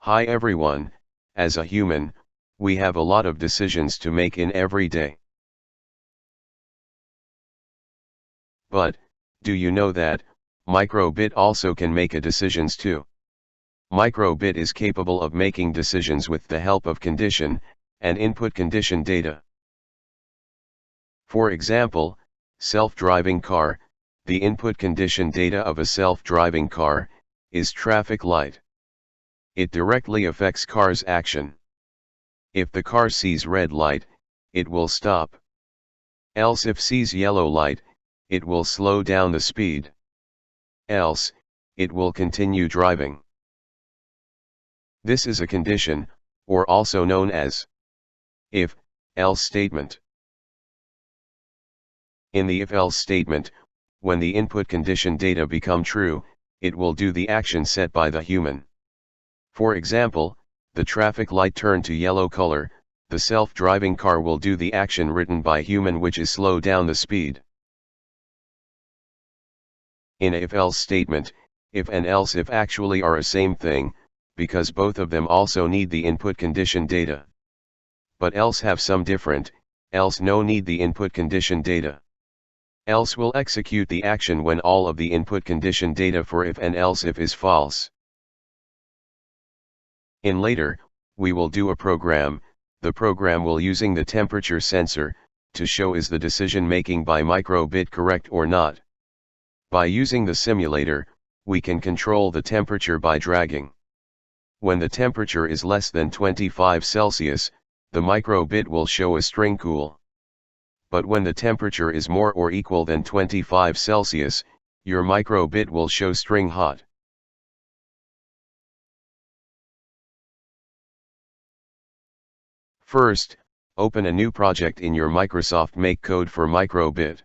Hi everyone, as a human, we have a lot of decisions to make in every day. But, do you know that, microbit also can make a decisions too? Microbit is capable of making decisions with the help of condition, and input condition data. For example, self-driving car, the input condition data of a self-driving car, is traffic light. It directly affects car's action. If the car sees red light, it will stop. Else if sees yellow light, it will slow down the speed. Else, it will continue driving. This is a condition, or also known as if-else statement. In the if-else statement, when the input condition data become true, it will do the action set by the human. For example, the traffic light turned to yellow color, the self-driving car will do the action written by human, which is slow down the speed. In a if-else statement, if and else if actually are a same thing, because both of them also need the input condition data. But else have some different, else no need the input condition data. Else will execute the action when all of the input condition data for if and else if is false. In later, we will do a program, the program will using the temperature sensor, to show is the decision making by microbit correct or not. By using the simulator, we can control the temperature by dragging. When the temperature is less than 25 Celsius, the microbit will show a string cool. But when the temperature is more or equal than 25 Celsius, your microbit will show string hot. First, open a new project in your Microsoft Makecode for microbit.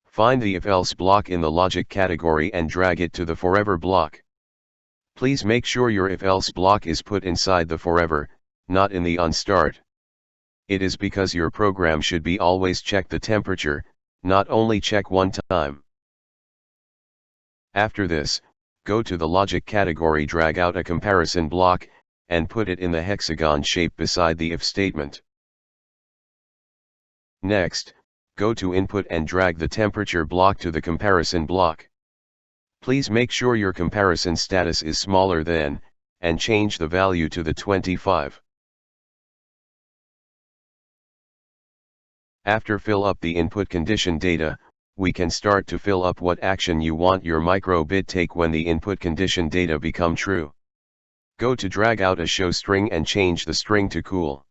Find the if-else block in the logic category and drag it to the forever block. Please make sure your if-else block is put inside the forever, not in the onStart. It is because your program should be always check the temperature, not only check one time. After this, go to the logic category, drag out a comparison block, and put it in the hexagon shape beside the if statement. Next, go to input and drag the temperature block to the comparison block. Please make sure your comparison status is smaller than, and change the value to the 25. After fill up the input condition data, we can start to fill up what action you want your microbit take when the input condition data become true. Go to drag out a show string and change the string to cool.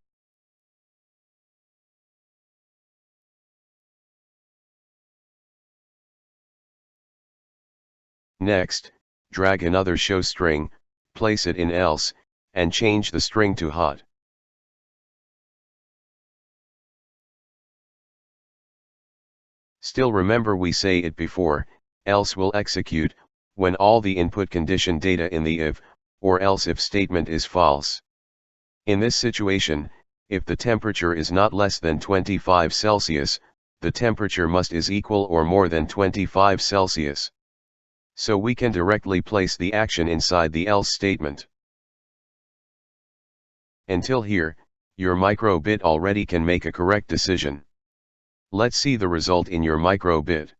Next, drag another show string, place it in else, and change the string to hot. Still remember we say it before, else will execute, when all the input condition data in the if, or else if statement is false. In this situation, if the temperature is not less than 25 Celsius, the temperature must is equal or more than 25 Celsius. So we can directly place the action inside the else statement. Until here, your microbit already can make a correct decision. Let's see the result in your microbit.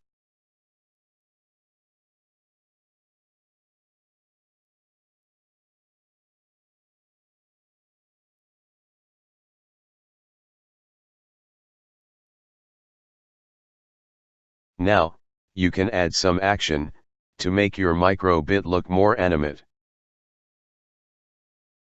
Now, you can add some action, to make your microbit look more animate.